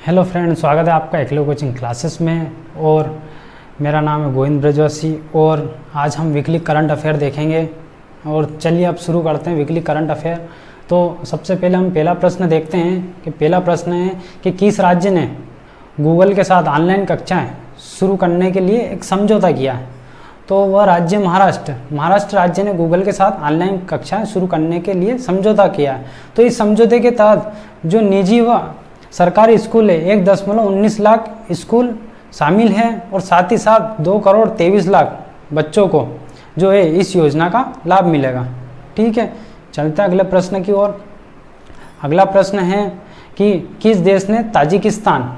Hello friend, स्वागत है आपका एकलव्य कोचिंग क्लासेस में। और मेरा नाम है गोविंद ब्रजवासी और आज हम वीकली करंट अफेयर देखेंगे। और चलिए अब शुरू करते हैं वीकली करंट अफेयर। तो सबसे पहले हम पहला प्रश्न देखते हैं कि पहला प्रश्न है कि किस राज्य ने गूगल के साथ ऑनलाइन कक्षाएं शुरू करने के लिए एक समझौता किया है। तो वह राज्य महाराष्ट्र राज्य ने गूगल के साथ ऑनलाइन कक्षाएं शुरू करने के लिए समझौता किया है। तो इस समझौते के तहत जो निजी व सरकारी स्कूल है 1.19 लाख स्कूल शामिल हैं और साथ ही साथ 2,23,00,000 बच्चों को जो है इस योजना का लाभ मिलेगा। ठीक है, चलते हैं अगले प्रश्न की ओर। अगला प्रश्न है कि किस देश ने ताजिकिस्तान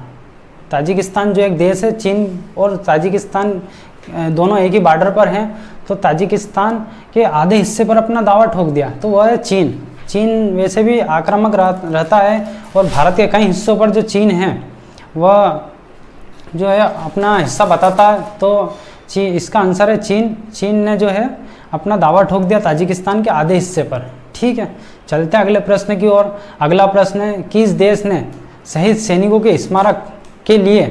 जो एक देश है, चीन और ताजिकिस्तान दोनों एक ही बॉर्डर पर हैं, तो ताजिकिस्तान के आधे हिस्से पर अपना दावा ठोक दिया। तो वह है चीन वैसे भी आक्रामक रहता है और भारत के कई हिस्सों पर जो चीन है वह जो है अपना हिस्सा बताता है। तो इसका आंसर है चीन ने जो है अपना दावा ठोक दिया ताजिकिस्तान के आधे हिस्से पर। ठीक है, चलते हैं अगले प्रश्न की ओर। अगला प्रश्न है किस देश ने शहीद सैनिकों के स्मारक के लिए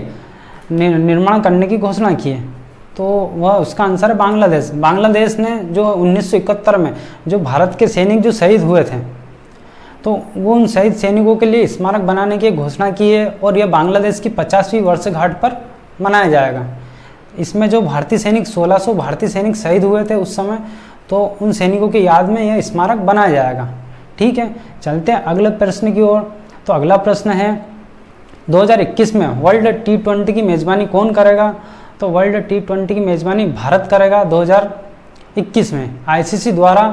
निर्माण करने की घोषणा की है। तो वह उसका आंसर है बांग्लादेश ने जो 1971 में जो भारत के सैनिक जो शहीद हुए थे, तो वो उन शहीद सैनिकों के लिए स्मारक बनाने की घोषणा की है और यह बांग्लादेश की 50वीं वर्षगांठ पर मनाया जाएगा। इसमें जो भारतीय सैनिक 1600 भारतीय सैनिक शहीद हुए थे उस समय, तो उन सैनिकों की याद में यह स्मारक बनाया जाएगा। ठीक है, चलते हैं अगले प्रश्न की ओर। तो अगला प्रश्न है 2021 में वर्ल्ड T20 की मेज़बानी कौन करेगा। तो वर्ल्ड T20 की मेज़बानी भारत करेगा 2021 में। आईसीसी द्वारा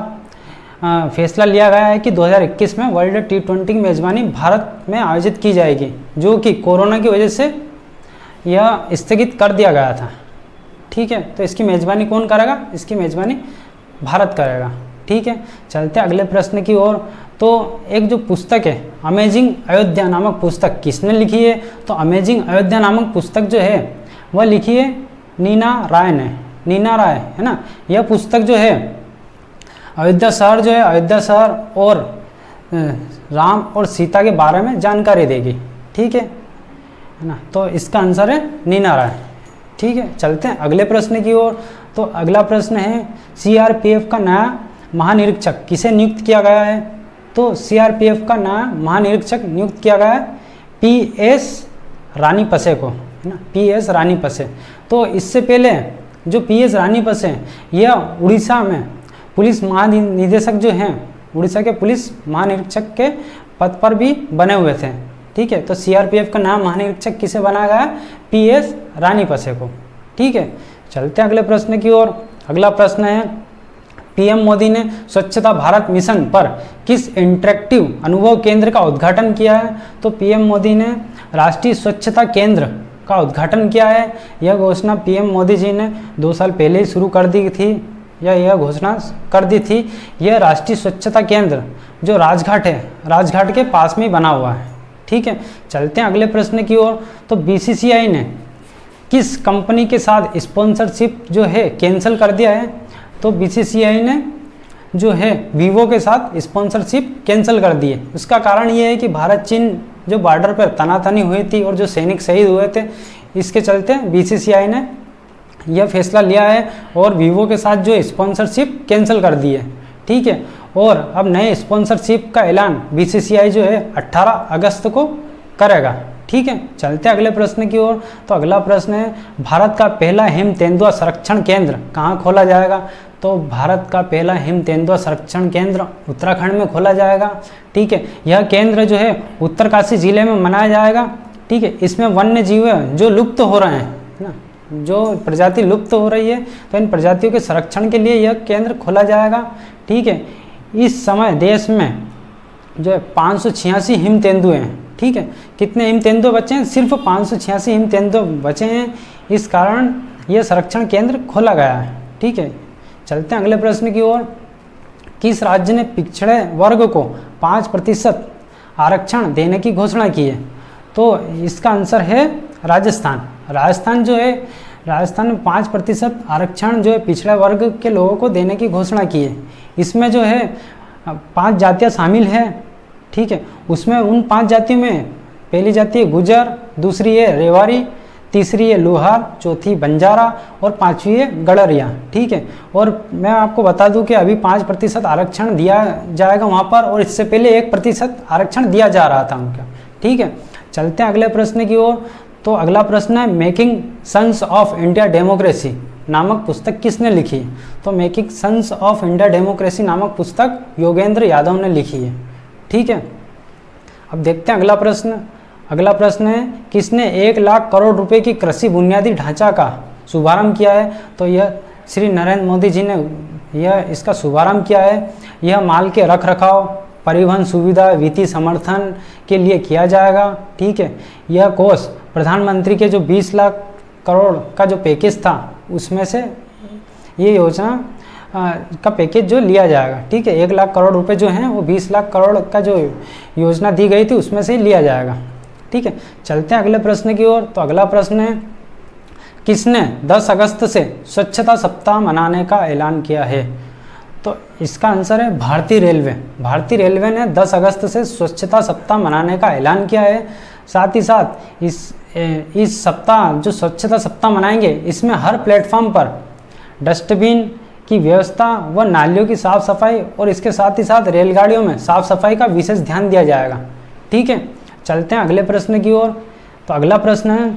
फैसला लिया गया है कि 2021 में वर्ल्ड T20 की मेज़बानी भारत में आयोजित की जाएगी, जो कि कोरोना की वजह से यह स्थगित कर दिया गया था। ठीक है, तो इसकी मेज़बानी कौन करेगा, इसकी मेज़बानी भारत करेगा। ठीक है, चलते अगले प्रश्न की ओर। तो एक जो पुस्तक है अमेजिंग अयोध्या नामक पुस्तक किसने लिखी है। तो अमेजिंग अयोध्या नामक पुस्तक जो है वह लिखी है नीना राय ने। नीना राय है ना। यह पुस्तक जो है अयोध्या शहर और राम और सीता के बारे में जानकारी देगी। ठीक है ना, तो इसका आंसर है नीना राय। ठीक है, चलते हैं अगले प्रश्न की ओर। तो अगला प्रश्न है सीआरपीएफ का नया महानिरीक्षक किसे नियुक्त किया गया है। तो सीआरपीएफ का नया महानिरीक्षक नियुक्त किया गया है PS रानीपसे को, है ना, PS रानीपसे। तो इससे पहले जो PS रानीपसे यह उड़ीसा में पुलिस महानिदेशक जो हैं, उड़ीसा के पुलिस महानिरीक्षक के पद पर भी बने हुए थे। ठीक है, तो सीआरपीएफ का नया महानिरीक्षक किसे बनाया गया, PS रानीपसे को। ठीक है, चलते हैं अगले प्रश्न की ओर। अगला प्रश्न है PM मोदी ने स्वच्छता भारत मिशन पर किस इंटरेक्टिव अनुभव केंद्र का उद्घाटन किया है। तो PM मोदी ने राष्ट्रीय स्वच्छता केंद्र का उद्घाटन किया है। यह घोषणा PM मोदी जी ने 2 साल पहले ही शुरू कर दी थी, यह घोषणा कर दी थी। यह राष्ट्रीय स्वच्छता केंद्र जो राजघाट है, राजघाट के पास में ही बना हुआ है। ठीक है, चलते हैं अगले प्रश्न की ओर। तो BCCI ने किस कंपनी के साथ स्पॉन्सरशिप जो है कैंसिल कर दिया है। तो BCCI ने जो है वीवो के साथ स्पॉन्सरशिप कैंसिल कर दी है। उसका कारण ये है कि भारत चीन जो बॉर्डर पर तनातनी हुई थी और जो सैनिक शहीद हुए थे, इसके चलते BCCI ने यह फैसला लिया है और वीवो के साथ जो स्पॉन्सरशिप कैंसिल कर दी है। ठीक है, और अब नए स्पॉन्सरशिप का ऐलान BCCI जो है 18 अगस्त को करेगा। ठीक है, चलते अगले प्रश्न की ओर। तो अगला प्रश्न है भारत का पहला हिम तेंदुआ संरक्षण केंद्र कहाँ खोला जाएगा। तो भारत का पहला हिम तेंदुआ संरक्षण केंद्र उत्तराखंड में खोला जाएगा। ठीक है, यह केंद्र जो है उत्तरकाशी जिले में मनाया जाएगा। ठीक है, इसमें वन्य जीव जो लुप्त हो रहे हैं ना, जो प्रजाति लुप्त हो रही है, तो इन प्रजातियों के संरक्षण के लिए यह केंद्र खोला जाएगा। ठीक है, इस समय देश में जो है 586 हिम तेंदुए हैं। ठीक है, कितने हिम तेंदुए बचे हैं, सिर्फ 586 हिम तेंदुए बचे हैं। इस कारण यह संरक्षण केंद्र खोला गया है। ठीक है, चलते हैं अगले प्रश्न की ओर। किस राज्य ने पिछड़े वर्ग को 5% आरक्षण देने की घोषणा की है। तो इसका आंसर है राजस्थान जो है, राजस्थान में 5% आरक्षण जो है पिछड़े वर्ग के लोगों को देने की घोषणा की है। इसमें जो है 5 जातियाँ शामिल है। ठीक है, उसमें उन 5 जातियों में पहली जाति है गुजर, दूसरी है रेवाड़ी, तीसरी है लोहार, चौथी बंजारा और पांचवी है गडरिया। ठीक है, और मैं आपको बता दूं कि अभी 5% आरक्षण दिया जाएगा वहाँ पर, और इससे पहले 1% आरक्षण दिया जा रहा था उनका। ठीक है, चलते हैं अगले प्रश्न की ओर। तो अगला प्रश्न है making sons of India democracy नामक पुस्तक किसने लिखी है? तो making sons of India democracy नामक पुस्तक योगेंद्र यादव ने लिखी है। ठीक है, अब देखते हैं अगला प्रश्न। अगला प्रश्न है किसने 1 लाख करोड़ रुपए की कृषि बुनियादी ढांचा का शुभारंभ किया है? तो यह श्री नरेंद्र मोदी जी ने यह इसका शुभारंभ किया है। यह माल के रख रखाव, परिवहन सुविधा, वित्तीय समर्थन के लिए किया जाएगा। ठीक है, यह कोष प्रधानमंत्री के जो 20 लाख करोड़ का जो पैकेज था उसमें से ये योजना का पैकेज जो लिया जाएगा। ठीक है, 1 लाख करोड़ रुपए जो हैं वो 20 लाख करोड़ का जो योजना दी गई थी उसमें से लिया जाएगा। ठीक है, चलते हैं अगले प्रश्न की ओर। तो अगला प्रश्न है किसने 10 अगस्त से स्वच्छता सप्ताह मनाने का ऐलान किया है? तो इसका आंसर है भारतीय रेलवे। भारतीय रेलवे ने 10 अगस्त से स्वच्छता सप्ताह मनाने का ऐलान किया है। साथ ही साथ इस सप्ताह जो स्वच्छता सप्ताह मनाएंगे इसमें हर प्लेटफॉर्म पर डस्टबिन की व्यवस्था व नालियों की साफ सफाई और इसके साथ ही साथ रेलगाड़ियों में साफ सफाई का विशेष ध्यान दिया जाएगा। ठीक है, चलते हैं अगले प्रश्न की ओर। तो अगला प्रश्न है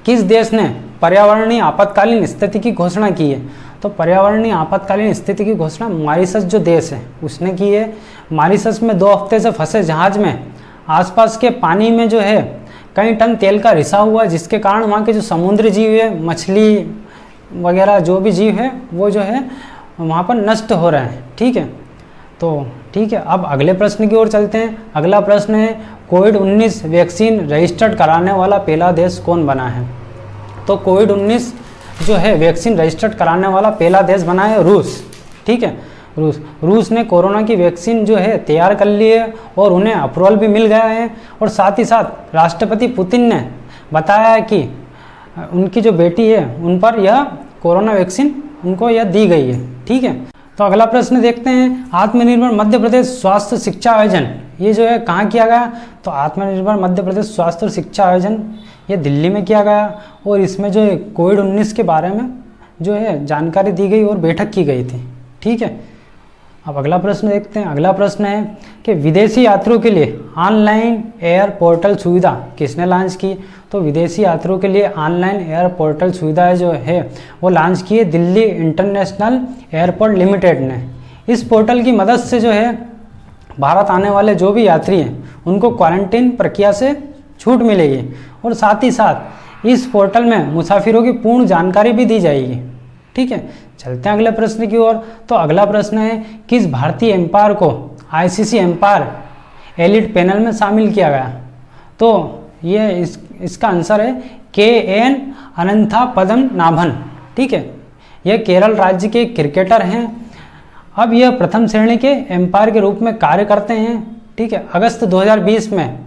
किस देश ने पर्यावरणीय आपातकालीन स्थिति की घोषणा की है? तो पर्यावरणीय आपातकालीन स्थिति की घोषणा मॉरिशस जो देश है उसने की है। मॉरिशस में 2 हफ्ते से फंसे जहाज में आसपास के पानी में जो है कई टन तेल का रिसाव हुआ, जिसके कारण वहाँ के जो समुद्री जीव है, मछली वगैरह जो भी जीव है वो जो है वहाँ पर नष्ट हो रहे हैं। ठीक है, तो ठीक है, अब अगले प्रश्न की ओर चलते हैं। अगला प्रश्न है कोविड-19 वैक्सीन रजिस्टर्ड कराने वाला पहला देश कौन बना है? तो कोविड-19 जो है वैक्सीन रजिस्टर्ड कराने वाला पहला देश बना है रूस। ठीक है, रूस ने कोरोना की वैक्सीन जो है तैयार कर ली है और उन्हें अप्रूवल भी मिल गया है। और साथ ही साथ राष्ट्रपति पुतिन ने बताया है कि उनकी जो बेटी है उन पर यह कोरोना वैक्सीन उनको यह दी गई है। ठीक है, तो अगला प्रश्न देखते हैं आत्मनिर्भर मध्य प्रदेश स्वास्थ्य शिक्षा आयोजन ये जो है कहाँ किया गया? तो आत्मनिर्भर मध्य प्रदेश स्वास्थ्य और शिक्षा आयोजन ये दिल्ली में किया गया और इसमें जो है कोविड-19 के बारे में जो है जानकारी दी गई और बैठक की गई थी। ठीक है, अब अगला प्रश्न देखते हैं। अगला प्रश्न है कि विदेशी यात्रियों के लिए ऑनलाइन एयर पोर्टल सुविधा किसने लॉन्च की? तो विदेशी यात्रियों के लिए ऑनलाइन एयर पोर्टल सुविधा जो है वो लॉन्च की है दिल्ली इंटरनेशनल एयरपोर्ट लिमिटेड ने। इस पोर्टल की मदद से जो है भारत आने वाले जो भी यात्री हैं उनको क्वारंटीन प्रक्रिया से छूट मिलेगी और साथ ही साथ इस पोर्टल में मुसाफिरों की पूर्ण जानकारी भी दी जाएगी। ठीक है, चलते हैं अगले प्रश्न की ओर। तो अगला प्रश्न है किस भारतीय एम्पायर को आईसीसी एम्पायर एलिट पैनल में शामिल किया गया? तो ये इसका आंसर है KN अनंथापद्मनाभन। ठीक है, यह केरल राज्य के क्रिकेटर हैं। अब यह प्रथम श्रेणी के एम्पायर के रूप में कार्य करते हैं। ठीक है, अगस्त 2020 में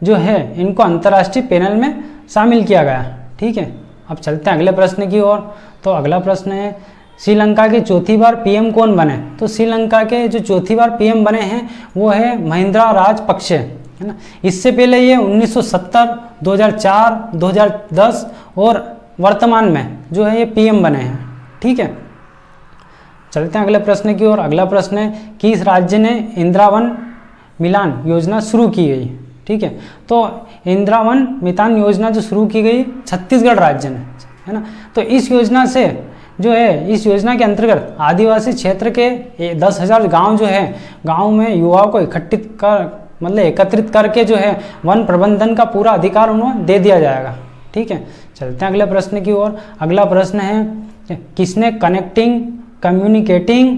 जो है इनको अंतर्राष्ट्रीय पैनल में शामिल किया गया। ठीक है, अब चलते हैं अगले प्रश्न की ओर। तो अगला प्रश्न है श्रीलंका के चौथी बार पीएम कौन बने? तो श्रीलंका के जो चौथी बार पीएम बने हैं वो है महिंद्रा राजपक्षे, है ना। इससे पहले ये 1970, 2004, 2010 और वर्तमान में जो है ये पीएम बने हैं। ठीक है, चलते हैं अगले प्रश्न की ओर। अगला प्रश्न है किस राज्य ने इंदिरावन मिलान योजना शुरू की गई? ठीक है, तो इंदिरावन मितान योजना जो शुरू की गई छत्तीसगढ़ राज्य ने, है ना। तो इस योजना से जो है इस योजना के अंतर्गत आदिवासी क्षेत्र के 10,000 गांव जो है गांव में युवाओं को एकत्रित करके जो है वन प्रबंधन का पूरा अधिकार उन्हें दे दिया जाएगा। ठीक है, चलते हैं अगले प्रश्न की ओर। अगला प्रश्न है किसने कनेक्टिंग कम्युनिकेटिंग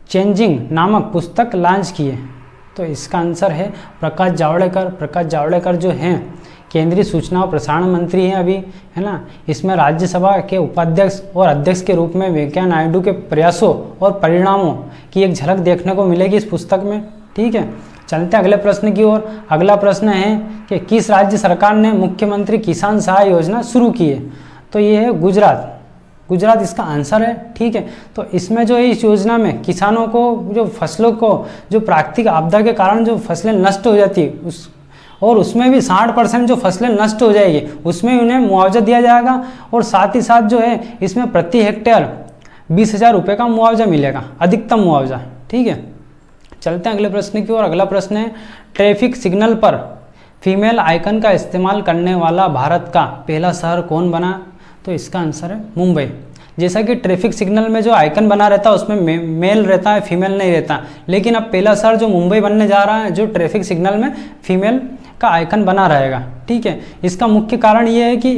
चेंजिंग नामक पुस्तक लॉन्च की है? तो इसका आंसर है प्रकाश जावड़ेकर। प्रकाश जावड़ेकर जो हैं केंद्रीय सूचना और प्रसारण मंत्री हैं अभी, है ना। इसमें राज्यसभा के उपाध्यक्ष और अध्यक्ष के रूप में वेंकैया नायडू के प्रयासों और परिणामों की एक झलक देखने को मिलेगी इस पुस्तक में। ठीक है, चलते हैं अगले प्रश्न की ओर। अगला प्रश्न है कि किस राज्य सरकार ने मुख्यमंत्री किसान सहाय योजना शुरू की है? तो ये है गुजरात। गुजरात इसका आंसर है। ठीक है, तो इसमें जो है इस योजना में किसानों को जो फसलों को जो प्राकृतिक आपदा के कारण जो फसलें नष्ट हो जाती और उसमें भी 60% जो फसलें नष्ट हो जाएगी उसमें उन्हें मुआवजा दिया जाएगा, और साथ ही साथ जो है इसमें प्रति हेक्टेयर 20,000 रुपये का मुआवजा मिलेगा, अधिकतम मुआवजा। ठीक है, चलते हैं अगले प्रश्न की ओर। अगला प्रश्न है, ट्रैफिक सिग्नल पर फीमेल आइकन का इस्तेमाल करने वाला भारत का पहला शहर कौन बना? तो इसका आंसर है मुंबई। जैसा कि ट्रैफिक सिग्नल में जो आइकन बना रहता है उसमें मेल रहता है, फीमेल नहीं रहता, लेकिन अब पहला शहर जो मुंबई बनने जा रहा है जो ट्रैफिक सिग्नल में फीमेल का आइकन बना रहेगा। ठीक है, इसका मुख्य कारण ये है कि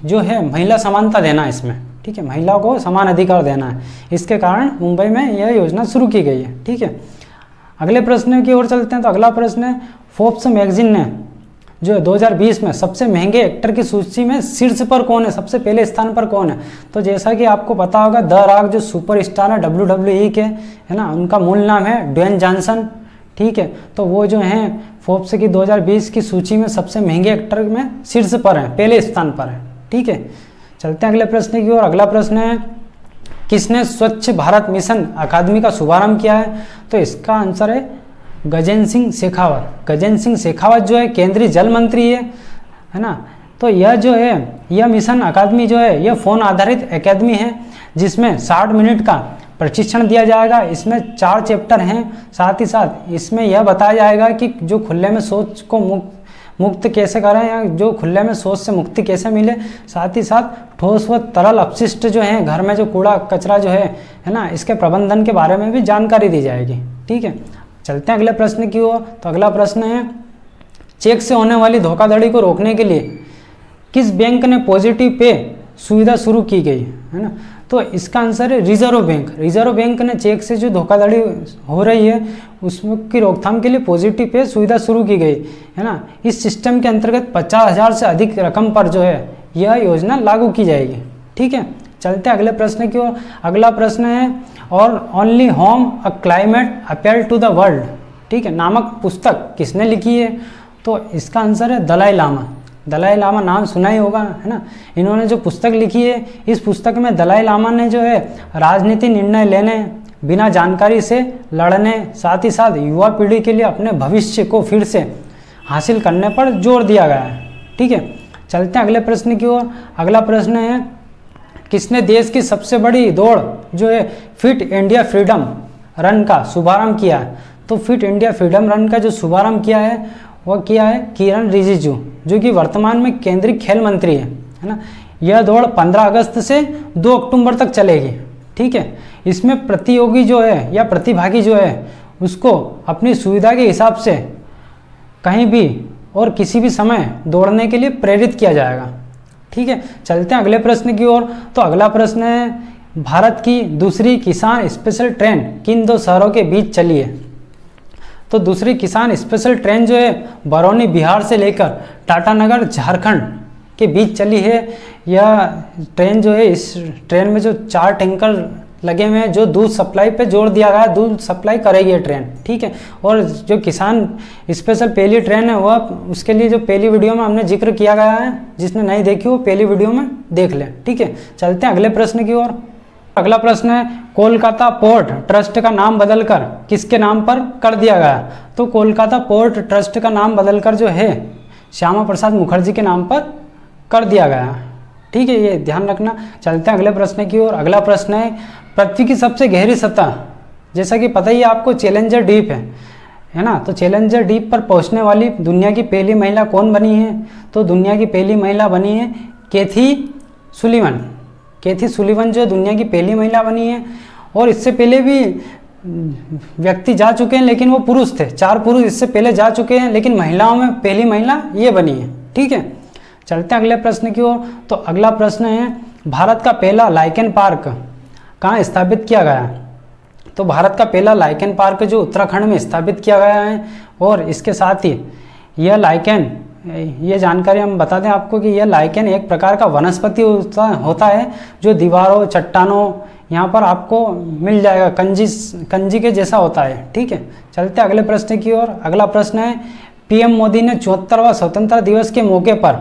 जो है महिला समानता देना है इसमें। ठीक है, महिला को समान अधिकार देना है, इसके कारण मुंबई में यह योजना शुरू की गई है। ठीक है, अगले प्रश्न की ओर चलते हैं। तो अगला प्रश्न है, फोर्ब्स मैगजीन ने जो 2020 में सबसे महंगे एक्टर की सूची में शीर्ष पर कौन है, सबसे पहले स्थान पर कौन है? तो जैसा कि आपको पता होगा, द रॉक जो सुपर स्टार है WWE के, है ना, उनका मूल नाम है ड्वेन जॉनसन। ठीक है, तो वो जो हैं फोर्ब्स की 2020 की सूची में सबसे महंगे एक्टर में शीर्ष पर हैं, पहले स्थान पर है। ठीक है, चलते हैं अगले प्रश्न की ओर। अगला प्रश्न है, किसने स्वच्छ भारत मिशन अकादमी का शुभारंभ किया है? तो इसका आंसर है गजेंद्र सिंह शेखावत। गजेंद्र सिंह शेखावत जो है केंद्रीय जल मंत्री है ना। तो यह जो है यह मिशन अकादमी जो है यह फ़ोन आधारित अकादमी है जिसमें 60 मिनट का प्रशिक्षण दिया जाएगा। इसमें 4 चैप्टर हैं, साथ ही साथ इसमें यह बताया जाएगा कि जो खुले में शौच को मुक्त कैसे करें, या जो खुले में शौच से मुक्ति कैसे मिले, साथ ही साथ ठोस व तरल अपशिष्ट जो हैं घर में जो कूड़ा कचरा जो है ना, इसके प्रबंधन के बारे में भी जानकारी दी जाएगी। ठीक है, चलते हैं अगले प्रश्न की ओर। तो अगला प्रश्न है, चेक से होने वाली धोखाधड़ी को रोकने के लिए किस बैंक ने पॉजिटिव पे सुविधा शुरू की गई है ना? तो इसका आंसर है रिजर्व बैंक। रिजर्व बैंक ने चेक से जो धोखाधड़ी हो रही है उसकी रोकथाम के लिए पॉजिटिव पे सुविधा शुरू की गई है ना। इस सिस्टम के अंतर्गत 50,000 से अधिक रकम पर जो है यह योजना लागू की जाएगी। ठीक है, चलते हैं अगले प्रश्न की ओर। अगला प्रश्न है, our only home a climate appeal to the world, ठीक है, नामक पुस्तक किसने लिखी है? तो इसका आंसर है दलाई लामा। दलाई लामा नाम सुना ही होगा, है ना। इन्होंने जो पुस्तक लिखी है, इस पुस्तक में दलाई लामा ने जो है राजनीति निर्णय लेने, बिना जानकारी से लड़ने, साथ ही साथ युवा पीढ़ी के लिए अपने भविष्य को फिर से हासिल करने पर जोर दिया गया है। ठीक है, चलते हैं अगले प्रश्न की ओर। अगला प्रश्न है, किसने देश की सबसे बड़ी दौड़ जो है फिट इंडिया फ्रीडम रन का शुभारंभ किया है? तो फिट इंडिया फ्रीडम रन का जो शुभारंभ किया है वह किया है किरण रिजिजू, जो कि वर्तमान में केंद्रीय खेल मंत्री है ना। यह दौड़ 15 अगस्त से 2 अक्टूबर तक चलेगी। ठीक है, इसमें प्रतियोगी जो है या प्रतिभागी जो है उसको अपनी सुविधा के हिसाब से कहीं भी और किसी भी समय दौड़ने के लिए प्रेरित किया जाएगा। ठीक है, चलते हैं अगले प्रश्न की ओर। तो अगला प्रश्न है, भारत की दूसरी किसान स्पेशल ट्रेन किन 2 शहरों के बीच चली है? तो दूसरी किसान स्पेशल ट्रेन जो है बरौनी बिहार से लेकर टाटानगर झारखंड के बीच चली है। यह ट्रेन जो है, इस ट्रेन में जो 4 टैंकर लगे हुए हैं जो दूध सप्लाई पे जोर दिया गया है, दूध सप्लाई करेगी ये ट्रेन। ठीक है, और जो किसान स्पेशल पहली ट्रेन है वह उसके लिए जो पहली वीडियो में हमने जिक्र किया गया है, जिसने नहीं देखी वो पहली वीडियो में देख ले। ठीक है, चलते हैं अगले प्रश्न की ओर। अगला प्रश्न है, कोलकाता पोर्ट ट्रस्ट का नाम बदलकर किसके नाम पर कर दिया गया? तो कोलकाता पोर्ट ट्रस्ट का नाम बदलकर जो है श्यामा प्रसाद मुखर्जी के नाम पर कर दिया गया। ठीक है, ये ध्यान रखना। चलते हैं अगले प्रश्न की ओर। अगला प्रश्न है, पृथ्वी की सबसे गहरी सतह, जैसा कि पता ही है आपको, चैलेंजर डीप है ना। तो चैलेंजर डीप पर पहुंचने वाली दुनिया की पहली महिला कौन बनी है? तो दुनिया की पहली महिला बनी है कैथी सुलिवन। कैथी सुलिवन जो दुनिया की पहली महिला बनी है, और इससे पहले भी व्यक्ति जा चुके हैं लेकिन वो पुरुष थे। 4 पुरुष इससे पहले जा चुके हैं, लेकिन महिलाओं में पहली महिला ये बनी है। ठीक है, चलते हैं अगले प्रश्न की ओर। तो अगला प्रश्न है, भारत का पहला लाइकेन पार्क कहाँ स्थापित किया गया है? तो भारत का पहला लाइकेन पार्क जो उत्तराखंड में स्थापित किया गया है, और इसके साथ ही यह लाइकेन, ये जानकारी हम बता दें आपको कि यह लाइकेन एक प्रकार का वनस्पति होता है जो दीवारों, चट्टानों, यहाँ पर आपको मिल जाएगा, कंजी के जैसा होता है। ठीक है, चलते अगले प्रश्न की ओर। अगला प्रश्न है, पीएम मोदी ने 74वां स्वतंत्रता दिवस के मौके पर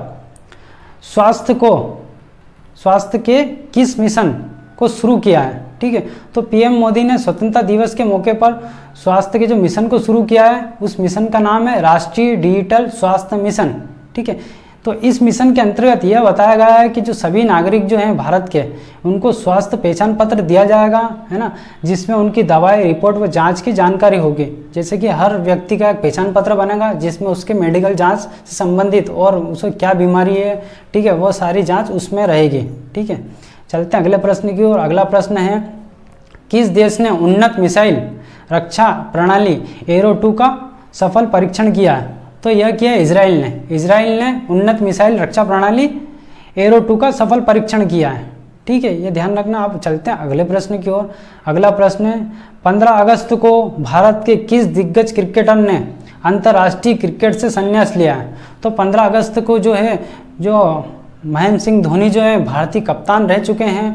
स्वास्थ्य के किस मिशन को शुरू किया है? ठीक है। तो पीएम मोदी ने स्वतंत्रता दिवस के मौके पर स्वास्थ्य के जो मिशन को शुरू किया है, उस मिशन का नाम है राष्ट्रीय डिजिटल स्वास्थ्य मिशन, ठीक है। तो इस मिशन के अंतर्गत यह बताया गया है कि जो सभी नागरिक जो हैं भारत के, उनको स्वास्थ्य पहचान पत्र दिया जाएगा, है ना, जिसमें उनकी दवाई रिपोर्ट व जांच की जानकारी होगी। जैसे कि हर व्यक्ति का एक पहचान पत्र बनेगा जिसमें उसके मेडिकल जांच से संबंधित और उसको क्या बीमारी है, ठीक है, वो सारी जाँच उसमें रहेगी, ठीक है। चलते हैं अगले प्रश्न की ओर। अगला प्रश्न है, किस देश ने उन्नत मिसाइल रक्षा प्रणाली एरो 2 का सफल परीक्षण किया है? तो यह किया इजराइल ने। इजराइल ने उन्नत मिसाइल रक्षा प्रणाली एरो 2 का सफल परीक्षण किया है, ठीक है, ये ध्यान रखना। आप चलते हैं अगले प्रश्न की ओर। अगला प्रश्न है, 15 अगस्त को भारत के किस दिग्गज क्रिकेटर ने अंतर्राष्ट्रीय क्रिकेट से संन्यास लिया है? तो 15 अगस्त को जो है, जो महेंद्र सिंह धोनी जो है भारतीय कप्तान रह चुके हैं,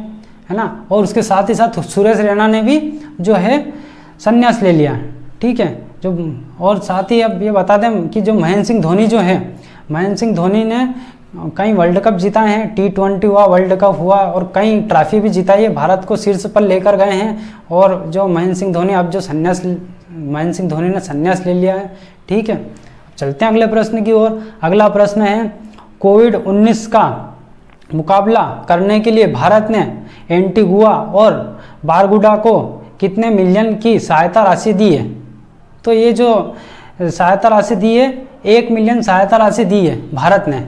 है ना, और उसके साथ ही साथ सुरेश रैना ने भी जो है संन्यास ले लिया, ठीक है। जो और साथ ही अब ये बता दें कि जो महेंद्र सिंह धोनी जो है, महेंद्र सिंह धोनी ने कई वर्ल्ड कप जिताए हैं, T20 हुआ, वर्ल्ड कप हुआ और कई ट्रॉफी भी जिताई है, भारत को शीर्ष पर लेकर गए हैं। और जो महेंद्र सिंह धोनी महेंद्र सिंह धोनी ने संन्यास ले लिया है, ठीक है। चलते हैं अगले प्रश्न की ओर। अगला प्रश्न है, कोविड-19 का मुकाबला करने के लिए भारत ने एंटीगुआ और बारबुडा को कितने मिलियन की सहायता राशि दी है? तो ये जो सहायता राशि दी है, 1 मिलियन सहायता राशि दी है भारत ने,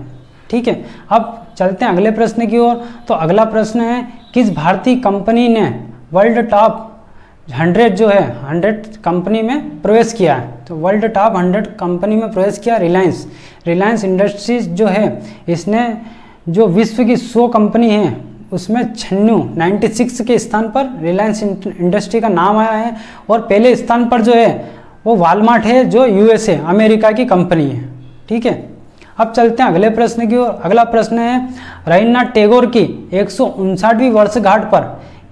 ठीक है। अब चलते हैं अगले प्रश्न की ओर। तो अगला प्रश्न है, किस भारतीय कंपनी ने वर्ल्ड टॉप 100 जो है 100 कंपनी में प्रवेश किया है? तो वर्ल्ड टॉप 100 कंपनी में प्रवेश किया रिलायंस इंडस्ट्रीज जो है, इसने जो विश्व की 100 कंपनी है उसमें 96 के स्थान पर रिलायंस इंडस्ट्री का नाम आया है। और पहले स्थान पर जो है वो वॉलमार्ट है, जो USA अमेरिका की कंपनी है, ठीक है। अब चलते हैं अगले प्रश्न की ओर। अगला प्रश्न है, रविन्द्रनाथ टैगोर की 159वीं वर्षगांठ पर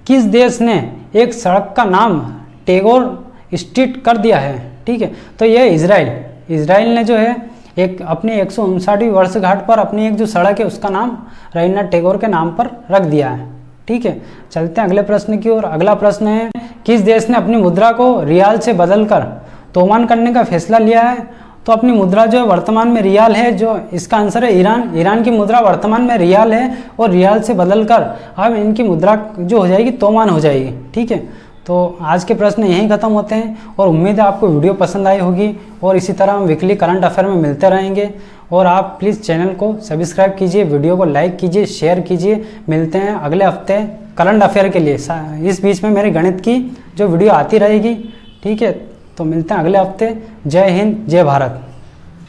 किस देश ने एक सड़क का नाम टैगोर स्ट्रीट कर दिया है? ठीक है, तो यह इजराइल ने जो है एक अपनी 159वीं वर्षगांठ पर अपनी एक जो सड़क है उसका नाम रविन्द्रनाथ टैगोर के नाम पर रख दिया है, ठीक है। चलते हैं अगले प्रश्न की ओर। अगला प्रश्न है, किस देश ने अपनी मुद्रा को रियाल से बदलकर तोमान करने का फैसला लिया है? तो अपनी मुद्रा जो है वर्तमान में रियाल है, जो इसका आंसर है ईरान की मुद्रा वर्तमान में रियाल है और रियाल से बदलकर अब इनकी मुद्रा जो हो जाएगी तोमान हो जाएगी, ठीक है। तो आज के प्रश्न यहीं खत्म होते हैं और उम्मीद है आपको वीडियो पसंद आई होगी और इसी तरह हम वीकली करंट अफेयर में मिलते रहेंगे। और आप प्लीज़ चैनल को सब्सक्राइब कीजिए, वीडियो को लाइक कीजिए, शेयर कीजिए। मिलते हैं अगले हफ्ते करंट अफेयर के लिए। इस बीच में मेरी गणित की जो वीडियो आती रहेगी, ठीक है। तो मिलते हैं अगले हफ्ते। जय हिंद, जय भारत।